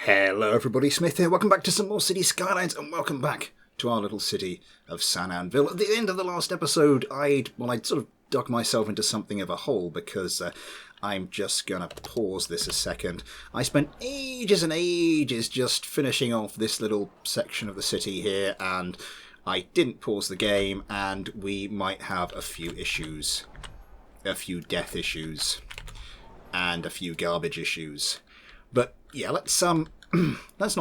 Hello everybody, Smith here. Welcome back to some more City Skylines, and welcome back to our little city of Anvíl. At the end of the last episode, I'd sort of dug myself into something of a hole because I'm just going to pause this a second. I spent ages and ages just finishing off this little section of the city here, and I didn't pause the game, and we might have a few issues. A few death issues. And a few garbage issues. But yeah, let's not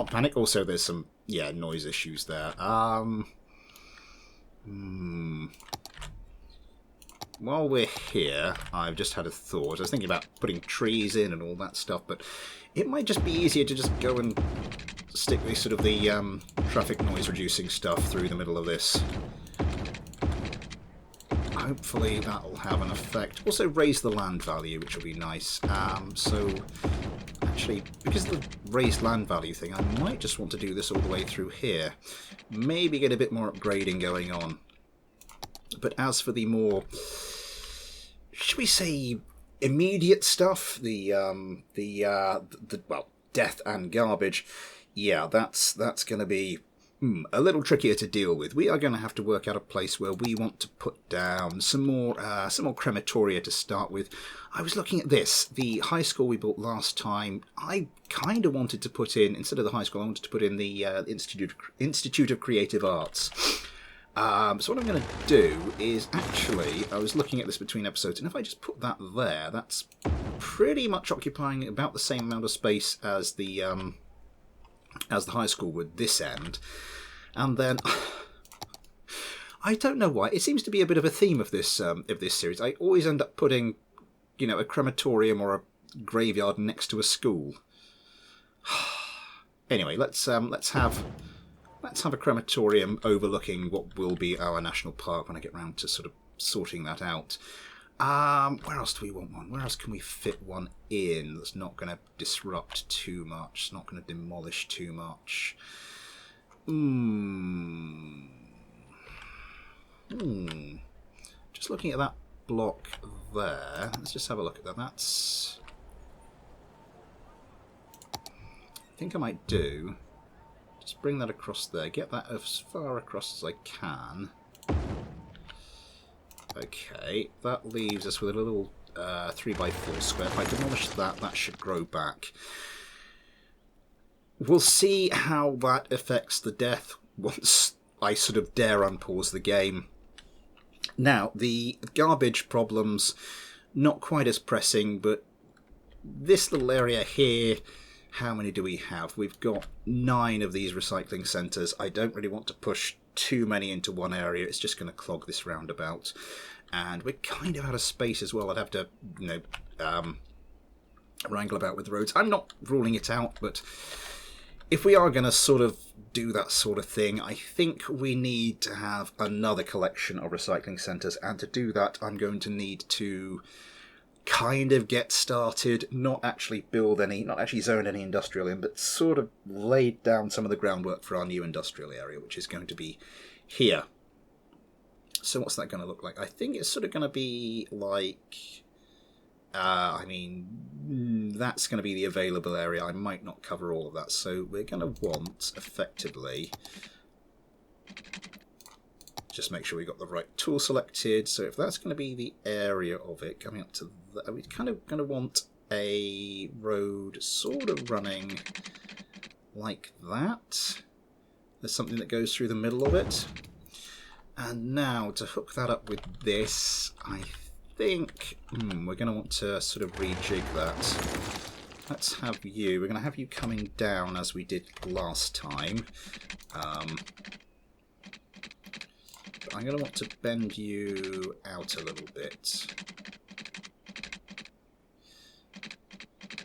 panic. Also, there's some noise issues there. While we're here, I've just had a thought. I was thinking about putting trees in and all that stuff, but it might just be easier to just go and stick the traffic noise reducing stuff through the middle of this. Hopefully that'll have an effect. Also raise the land value, which will be nice. So actually, because of the raised land value thing, I might just want to do this all the way through here. Maybe get a bit more upgrading going on. But as for the more, should we say, immediate stuff, the death and garbage, yeah, that's going to be a little trickier to deal with. We are going to have to work out a place where we want to put down some more crematoria to start with. I was looking at this, the high school we built last time. I kind of wanted to put in, instead of the high school, I wanted to put in the Institute of Creative Arts. So what I'm going to do is actually, I was looking at this between episodes, and if I just put that there, that's pretty much occupying about the same amount of space as the high school would this end. And then I don't know why, it seems to be a bit of a theme of this series. I always end up putting, a crematorium or a graveyard next to a school. Anyway, let's have a crematorium overlooking what will be our national park when I get round to sort of sorting that out. Where else do we want one? Where else can we fit one in that's not going to disrupt too much, it's not going to demolish too much? Just looking at that block there, let's just have a look at that. That's, I think I might do, just bring that across there, get that as far across as I can. Okay, that leaves us with a little 3x4 square. If I demolish that, that should grow back. We'll see how that affects the death once I sort of dare unpause the game. Now, the garbage problem's not quite as pressing, but this little area here, how many do we have? We've got 9 of these recycling centres. I don't really want to push too many into one area. It's just going to clog this roundabout. And we're kind of out of space as well. I'd have to, wrangle about with the roads. I'm not ruling it out, but if we are going to sort of do that sort of thing, I think we need to have another collection of recycling centres. And to do that, I'm going to need to kind of get started, not actually zone any industrial in, but sort of lay down some of the groundwork for our new industrial area, which is going to be here. So what's that going to look like? I think it's sort of going to be like, that's going to be the available area. I might not cover all of that, so we're going to want, effectively, just make sure we got the right tool selected. So if that's going to be the area of it, coming up to that, we're kind of going to want a road sort of running like that. There's something that goes through the middle of it. And now to hook that up with this, I think we're going to want to sort of rejig that. Let's have you, we're going to have you coming down as we did last time. I'm going to want to bend you out a little bit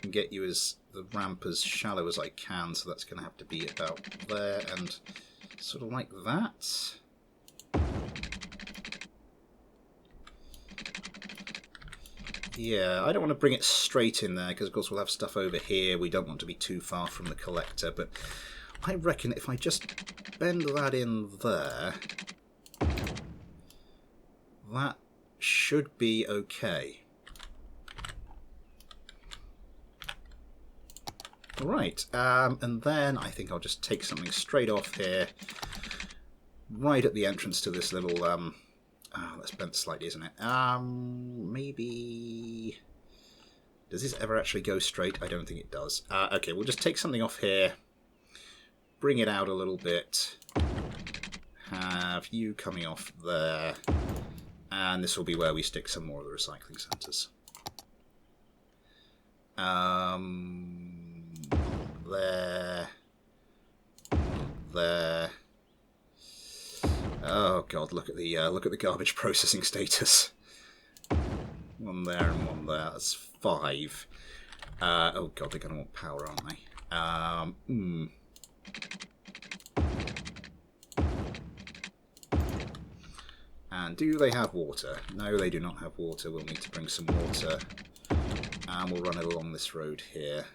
and get you as the ramp as shallow as I can, so that's going to have to be about there and sort of like that. Yeah, I don't want to bring it straight in there because of course we'll have stuff over here. We don't want to be too far from the collector, but I reckon if I just bend that in there, that should be okay. Right, and then I think I'll just take something straight off here, right at the entrance to this little, that's bent slightly, isn't it? Maybe... Does this ever actually go straight? I don't think it does. Okay, we'll just take something off here, bring it out a little bit, have you coming off there, and this will be where we stick some more of the recycling centres. There. There. Oh god, look at the garbage processing status. One there and one there. That's 5. Oh god, they're going to want power, aren't they? And do they have water? No, they do not have water. We'll need to bring some water. And we'll run it along this road here.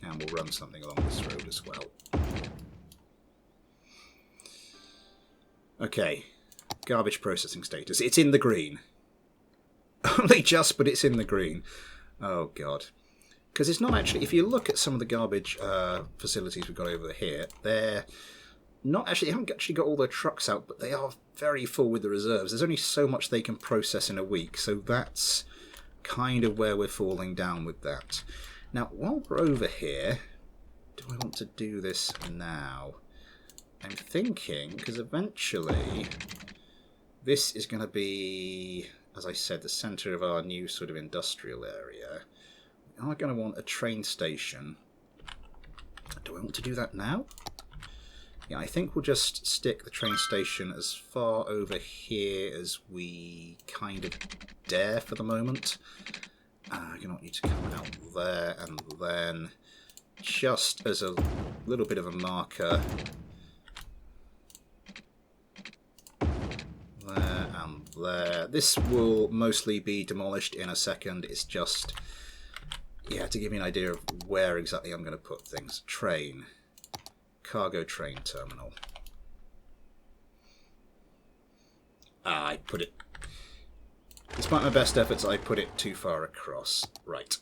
And we'll run something along this road as well. Okay. Garbage processing status. It's in the green. Only just, but it's in the green. Oh, God. Because it's not actually... If you look at some of the garbage facilities we've got over here, they're not actually... They haven't actually got all their trucks out, but they are very full with the reserves. There's only so much they can process in a week, so that's kind of where we're falling down with that. Now, while we're over here, do I want to do this now? I'm thinking, because eventually this is going to be, as I said, the centre of our new sort of industrial area. We are going to want a train station. Do I want to do that now? Yeah, I think we'll just stick the train station as far over here as we kind of dare for the moment. I'm going to want you to come out there, and then just as a little bit of a marker, there and there. This will mostly be demolished in a second. It's just, yeah, to give me an idea of where exactly I'm going to put things. Train. Cargo train terminal. I put it... Despite my best efforts, I put it too far across. Right.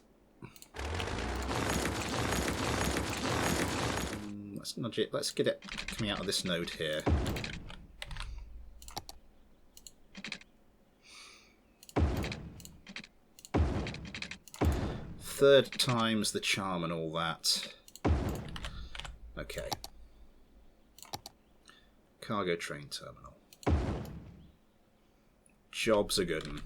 Let's nudge it. Let's get it coming out of this node here. Third time's the charm and all that. Okay. Cargo train terminal. Job's a good one.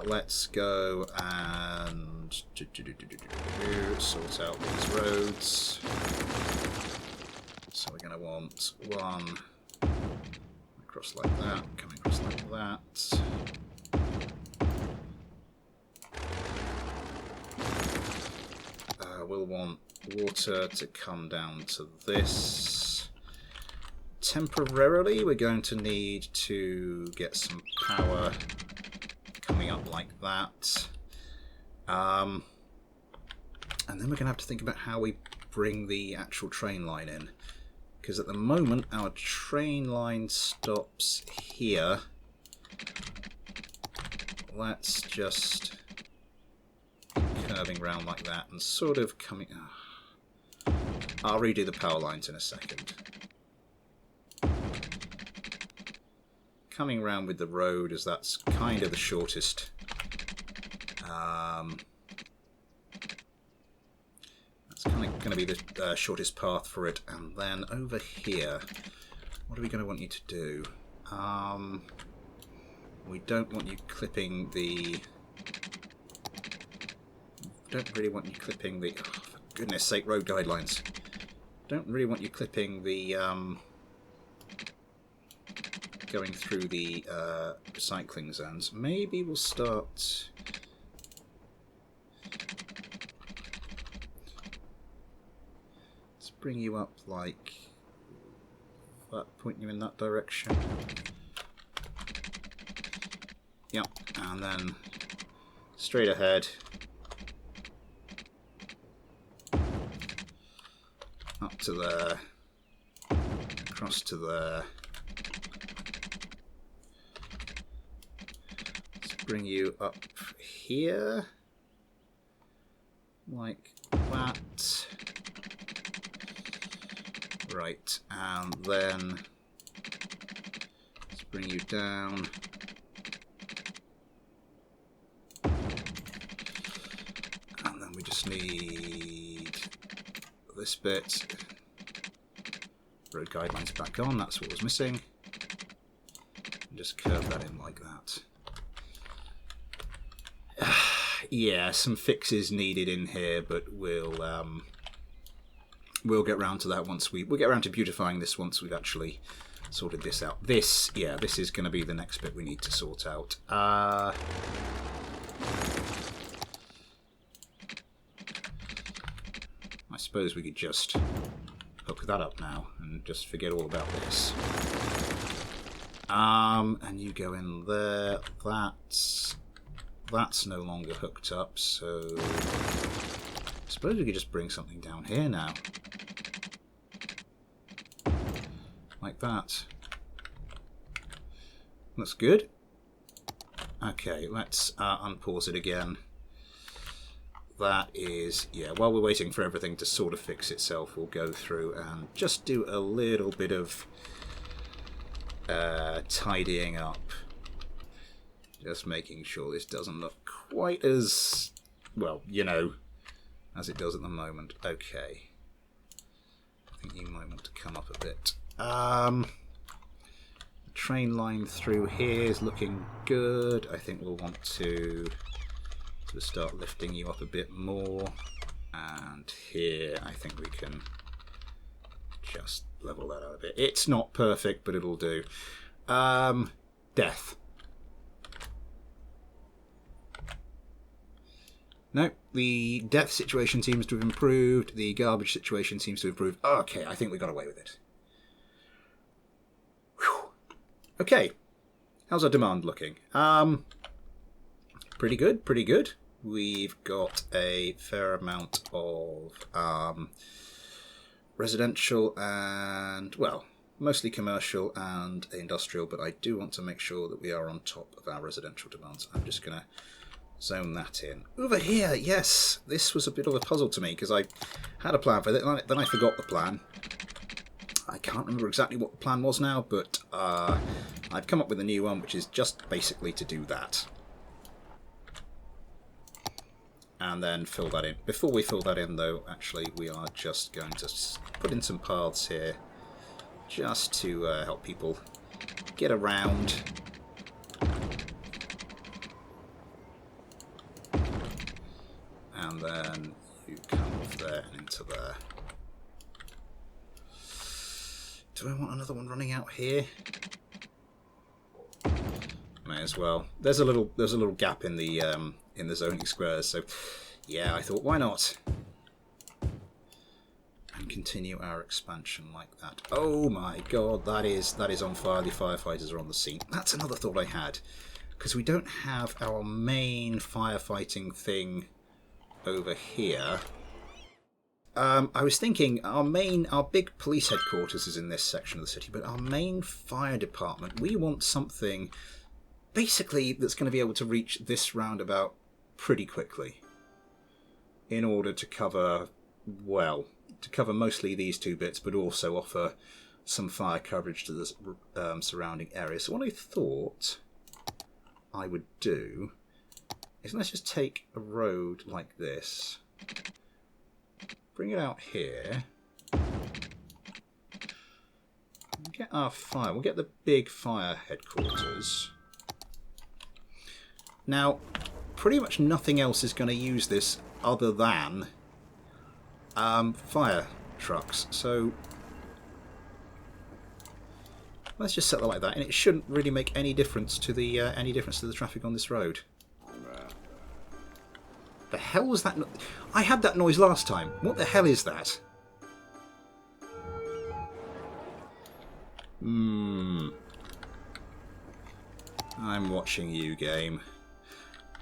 Let's go and sort out these roads. So we're going to want one across like that, coming across like that. We'll want water to come down to this. Temporarily, we're going to need to get some power coming up like that. And then we're going to have to think about how we bring the actual train line in. Because at the moment, our train line stops here. Let's just... curving round like that and sort of coming... I'll redo the power lines in a second. Coming round with the road, as that's kind of the shortest. That's kind of going to be the shortest path for it. And then over here, what are we going to want you to do? We don't want you clipping the... Don't really want you clipping the... Oh, for goodness sake, road guidelines. Don't really want you clipping the... going through the recycling zones. Maybe we'll start... Let's bring you up like... that, point you in that direction. Yep, and then straight ahead. Up to there, across to there, bring you up here. Like that. Right, and then let's bring you down. And then we just need this bit. Road guidelines back on, that's what was missing. And just curve that in like that. Yeah, some fixes needed in here, but we'll get round to that once we'll get around to beautifying this once we've actually sorted this out. This is going to be the next bit we need to sort out. I suppose we could just hook that up now and just forget all about this. And you go in there. That's no longer hooked up, so I suppose we could just bring something down here now. Like that. That's good. Okay, let's unpause it again. That is, yeah, while we're waiting for everything to sort of fix itself, we'll go through and just do a little bit of tidying up. Just making sure this doesn't look quite as, well, you know, as it does at the moment. Okay. I think you might want to come up a bit. The train line through here is looking good. I think we'll want to sort of start lifting you up a bit more. And here, I think we can just level that out a bit. It's not perfect, but it'll do. Death. No, the death situation seems to have improved. The garbage situation seems to have improved. Okay, I think we got away with it. Whew. Okay, how's our demand looking? Pretty good, pretty good. We've got a fair amount of residential and, well, mostly commercial and industrial, but I do want to make sure that we are on top of our residential demands. I'm just going to zone that in. Over here, yes, this was a bit of a puzzle to me because I had a plan for it, then I forgot the plan. I can't remember exactly what the plan was now, but I've come up with a new one, which is just basically to do that. And then fill that in. Before we fill that in, though, actually, we are just going to put in some paths here just to help people get around. And then you come off there and into there. Do I want another one running out here? May as well. There's a little gap in the zoning squares, so yeah, I thought why not? And continue our expansion like that. Oh my god, that is on fire. The firefighters are on the scene. That's another thought I had, because we don't have our main firefighting thing over here. I was thinking our big police headquarters is in this section of the city, but our main fire department, we want something basically that's going to be able to reach this roundabout pretty quickly in order to cover, well, to cover mostly these two bits, but also offer some fire coverage to the surrounding area. So what I thought I would do is let's just take a road like this, bring it out here, get our fire, we'll get the big fire headquarters. Now, pretty much nothing else is going to use this other than fire trucks, so let's just set that like that, and it shouldn't really make any difference to the traffic on this road. The hell was that? I had that noise last time. What the hell is that? I'm watching you, game.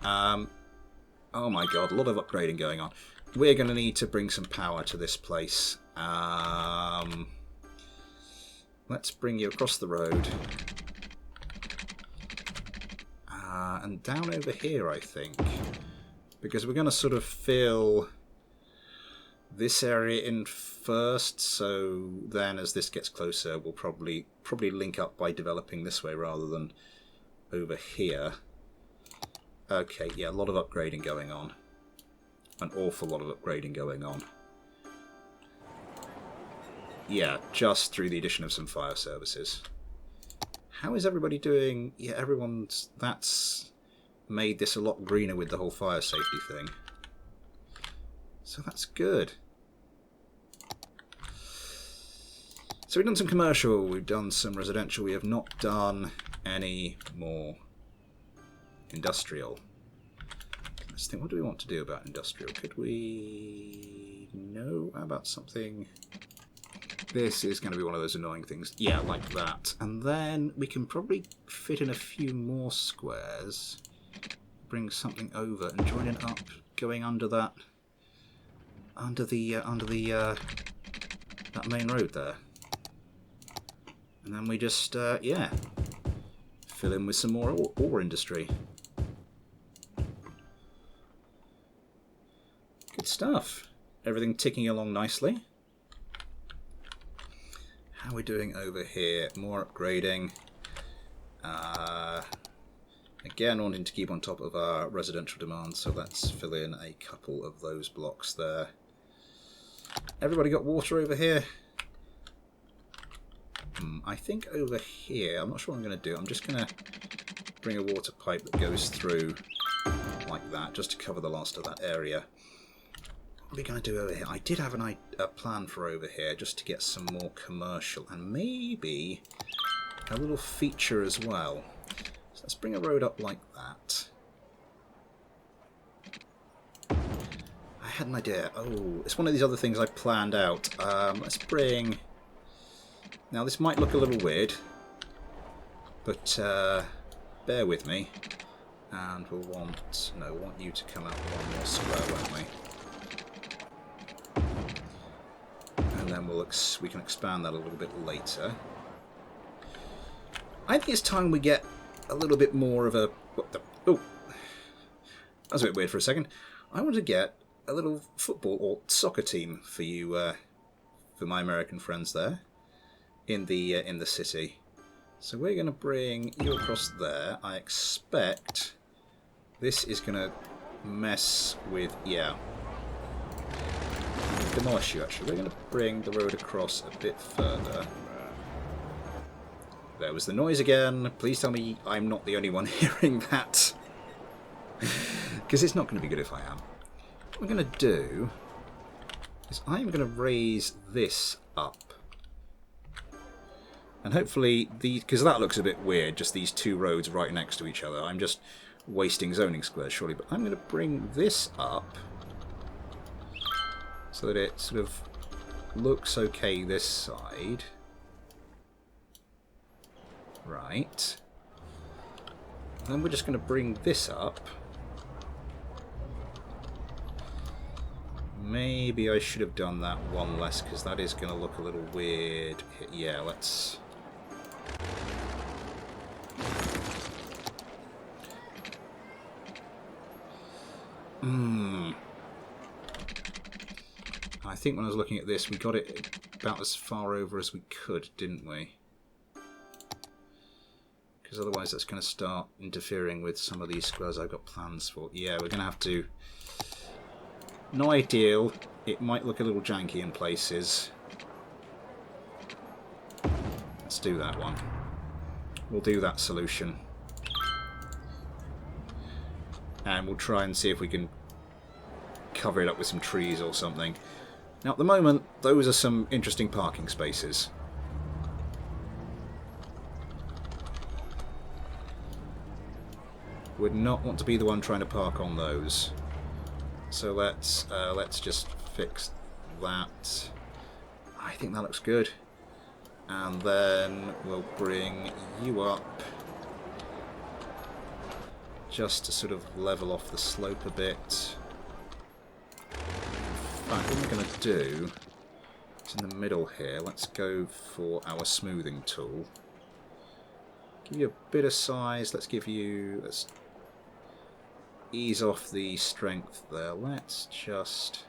Oh my god, a lot of upgrading going on. We're going to need to bring some power to this place. Let's bring you across the road. and down over here, I think. Because we're going to sort of fill this area in first, so then as this gets closer, we'll probably link up by developing this way rather than over here. Okay, yeah, a lot of upgrading going on. An awful lot of upgrading going on. Yeah, just through the addition of some fire services. How is everybody doing? Yeah, that's made this a lot greener with the whole fire safety thing. So that's good. So we've done some commercial, we've done some residential, we have not done any more industrial. Let's think, what do we want to do about industrial? Could we know about something? This is going to be one of those annoying things. Yeah, like that. And then we can probably fit in a few more squares. Bring something over and join it up, going under that, that main road there. And then we just, yeah, fill in with some more ore industry. Good stuff. Everything ticking along nicely. How are we doing over here? More upgrading. Again, wanting to keep on top of our residential demand, so let's fill in a couple of those blocks there. Everybody got water over here? I think over here, I'm not sure what I'm going to do. I'm just going to bring a water pipe that goes through like that, just to cover the last of that area. What are we going to do over here? I did have a plan for over here, just to get some more commercial, and maybe a little feature as well. So let's bring a road up like that. I had an idea. Oh, it's one of these other things I planned out. Let's bring... Now this might look a little weird, but bear with me. And we'll want you to come out one more square, won't we? And then we can expand that a little bit later. I think it's time we get a little bit more of a... Oh, that was a bit weird for a second. I want to get a little football or soccer team for you, for my American friends there in the city. So we're going to bring you across there. I expect this is going to mess with... Yeah. Demolish you, actually. We're going to bring the road across a bit further. There was the noise again. Please tell me I'm not the only one hearing that. Because it's not going to be good if I am. What I'm going to do is I'm going to raise this up. And hopefully, because that looks a bit weird, just these two roads right next to each other. I'm just wasting zoning squares, surely. But I'm going to bring this up so that it sort of looks okay this side. Right. And then we're just going to bring this up. Maybe I should have done that one less, because that is going to look a little weird. Yeah, let's... I think when I was looking at this, we got it about as far over as we could, didn't we? Because otherwise that's going to start interfering with some of these squares I've got plans for. Yeah, we're going to have to... Not ideal. It might look a little janky in places. Let's do that one. We'll do that solution. And we'll try and see if we can cover it up with some trees or something. Now at the moment, those are some interesting parking spaces. Would not want to be the one trying to park on those. So let's just fix that. I think that looks good. And then we'll bring you up just to sort of level off the slope a bit. In fact, what we're going to do is in the middle here, let's go for our smoothing tool. Give you a bit of size. Let's give you... ease off the strength there. Let's just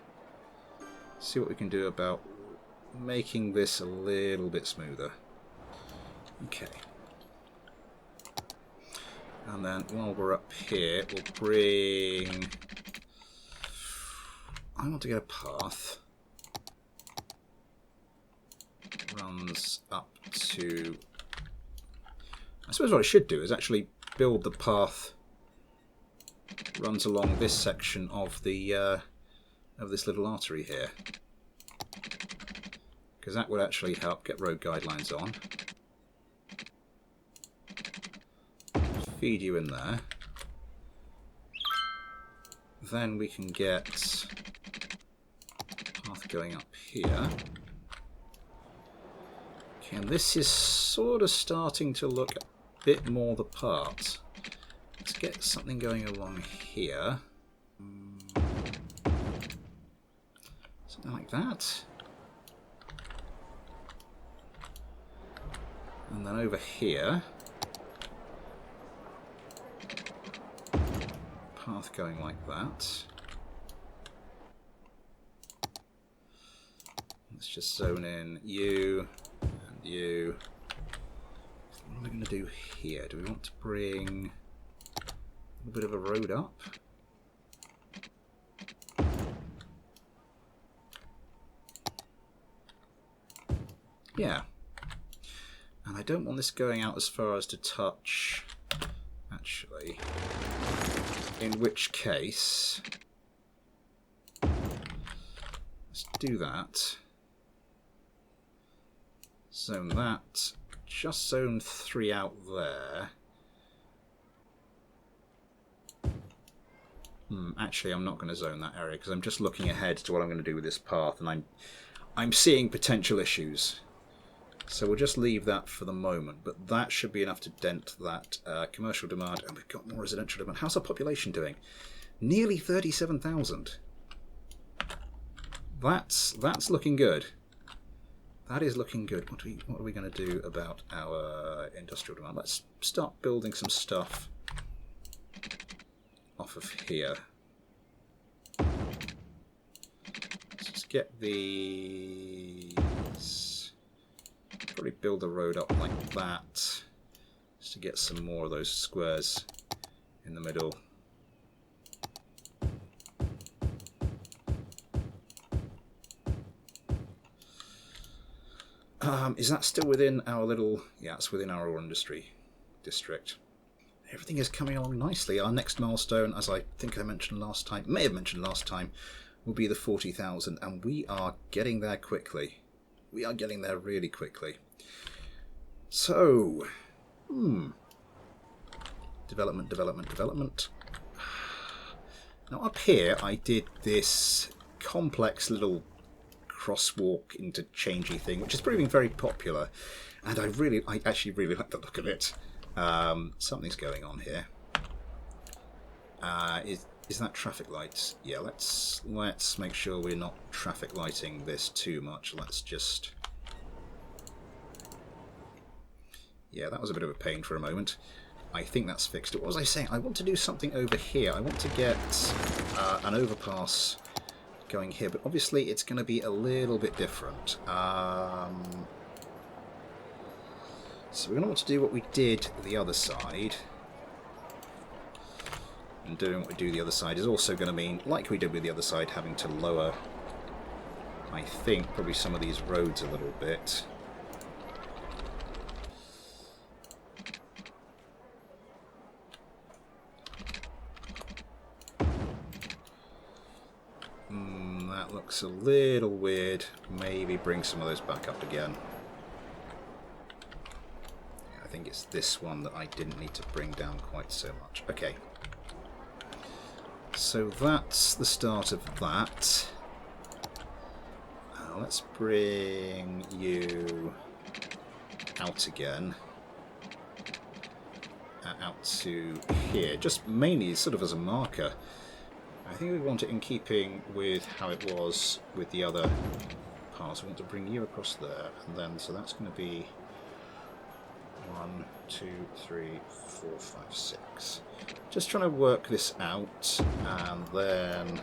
see what we can do about making this a little bit smoother. Okay. And then while we're up here, we'll bring... I want to get a path. Runs up to... I suppose what I should do is actually build the path runs along this section of the of this little artery here, because that would actually help get road guidelines on. Feed you in there. Then we can get path going up here. Okay, and this is sort of starting to look a bit more the part. Let's get something going along here. Something like that. And then over here. Path going like that. Let's just zone in you and you. What am I going to do here? Do we want to bring a bit of a road up? Yeah. And I don't want this going out as far as to touch, actually. In which case, let's do that. Zone that. Just zone 3 out there. Actually, I'm not going to zone that area because I'm just looking ahead to what I'm going to do with this path, and I'm seeing potential issues. So we'll just leave that for the moment, but that should be enough to dent that commercial demand, and we've got more residential demand. How's our population doing? Nearly 37,000. That's looking good. That is looking good. What are we going to do about our industrial demand? Let's start building some stuff off of here. Let's just get these. Probably build the road up like that, just to get some more of those squares in the middle. Is that still within our little... Yeah, it's within our ore industry district. Everything is coming along nicely. Our next milestone, as I think I mentioned last time, may have mentioned last time, will be the 40,000, and we are getting there quickly. We are getting there really quickly. So, development, development, development. Now up here I did this complex little crosswalk interchangey thing, which is proving very popular, and I actually really like the look of it. Something's going on here. Is that traffic lights? Yeah, let's make sure we're not traffic lighting this too much. Let's just... Yeah, that was a bit of a pain for a moment. I think that's fixed it. What was I saying? I want to do something over here. I want to get an overpass going here, but obviously it's going to be a little bit different. So we're going to want to do what we did the other side. And doing what we do the other side is also going to mean, like we did with the other side, having to lower, I think, probably some of these roads a little bit. That looks a little weird. Maybe bring some of those back up again. I think it's this one that I didn't need to bring down quite so much. Okay. So that's the start of that. Let's bring you out again. Out to here. Just mainly sort of as a marker. I think we want it in keeping with how it was with the other parts. I want to bring you across there, and then so that's going to be 1, 2, 3, 4, 5, 6. Just trying to work this out, and then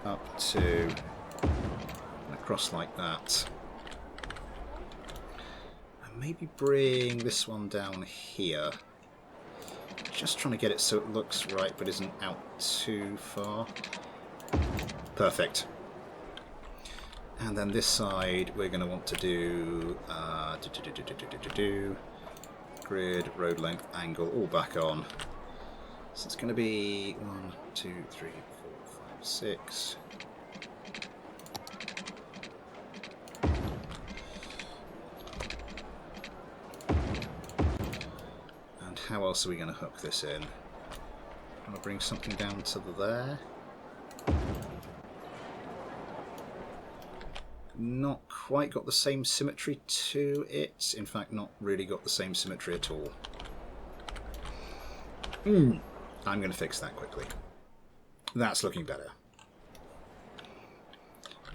up to and across like that. And maybe bring this one down here. Just trying to get it so it looks right but isn't out too far. Perfect. And then this side we're going to want to do grid, road length, angle, all back on. So it's going to be 1, 2, 3, 4, 5, 6. And how else are we going to hook this in? I'm going to bring something down to there. Not quite got the same symmetry to it. In fact, not really got the same symmetry at all. I'm going to fix that quickly. That's looking better.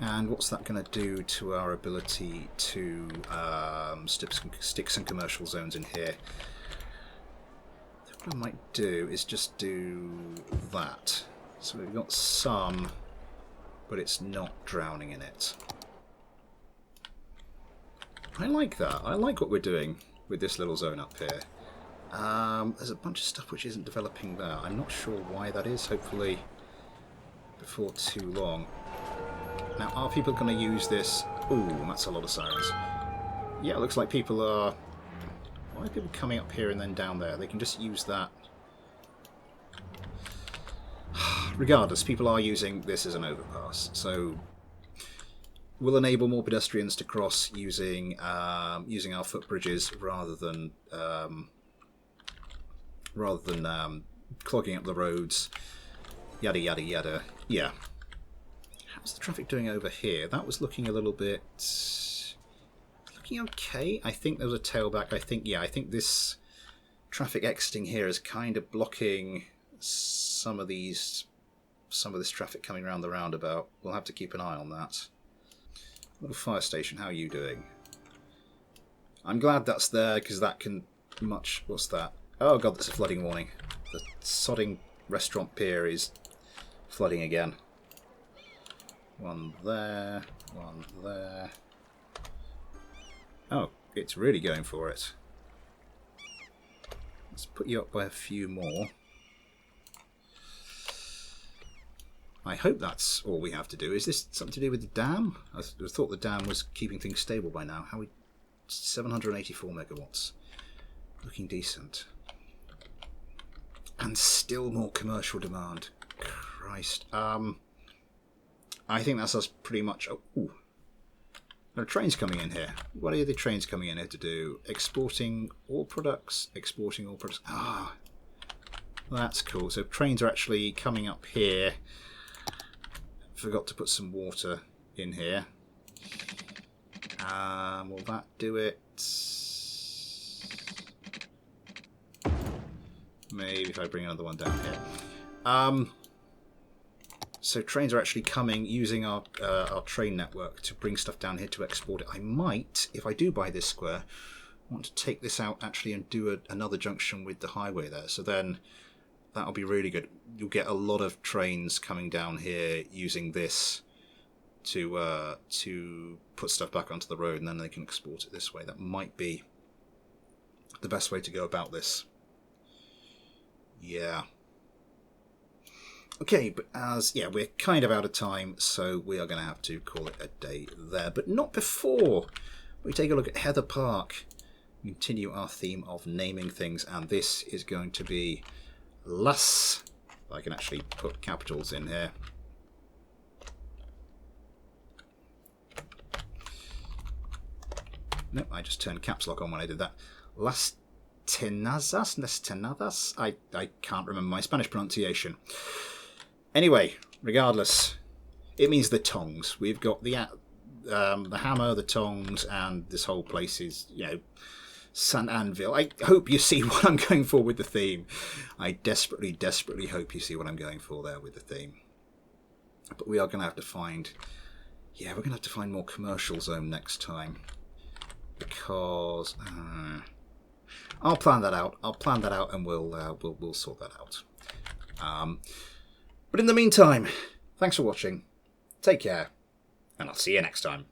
And what's that going to do to our ability to stick some commercial zones in here? What I might do is just do that. So we've got some, but it's not drowning in it. I like that. I like what we're doing with this little zone up here. There's a bunch of stuff which isn't developing there. I'm not sure why that is. Hopefully before too long. Now, are people going to use this? Ooh, that's a lot of sirens. Yeah, it looks like people are... Why are people coming up here and then down there? They can just use that. Regardless, people are using this as an overpass. So we'll enable more pedestrians to cross using using our footbridges rather than clogging up the roads. Yada yada yada. Yeah. How's the traffic doing over here? That was looking a little bit looking okay. I think there was a tailback. I think this traffic exiting here is kind of blocking some of this traffic coming around the roundabout. We'll have to keep an eye on that. Little fire station, how are you doing? I'm glad that's there because that can much... What's that? Oh god, that's a flooding warning. The sodding restaurant pier is flooding again. One there, one there. Oh, it's really going for it. Let's put you up by a few more. I hope that's all we have to do. Is this something to do with the dam? I thought the dam was keeping things stable by now. How we 784 megawatts. Looking decent. And still more commercial demand. Christ. I think that's us pretty much... Oh, ooh. There are trains coming in here. What are the trains coming in here to do? Exporting all products. Exporting all products. Ah, that's cool. So trains are actually coming up here. Forgot to put some water in here. Will that do it? Maybe if I bring another one down here. So trains are actually coming using our train network to bring stuff down here to export it. I might, if I do buy this square, want to take this out actually and do another junction with the highway there. So then that'll be really good. You'll get a lot of trains coming down here using this to put stuff back onto the road, and then they can export it this way. That might be the best way to go about this. Yeah. Okay, but we're kind of out of time, so we are going to have to call it a day there. But not before we take a look at Heather Park. Continue our theme of naming things, and this is going to be Las. I can actually put capitals in here. Nope, I just turned caps lock on when I did that. Las Tenadas? I can't remember my Spanish pronunciation. Anyway, regardless, it means the tongs. We've got the hammer, the tongs, and this whole place is, San Anvíl. I hope you see what I'm going for with the theme. I desperately, desperately hope you see what I'm going for there with the theme. But we are going to have to find... Yeah, we're going to have to find more commercial zone next time. because I'll plan that out. I'll plan that out, and we'll sort that out. But in the meantime, thanks for watching. Take care, and I'll see you next time.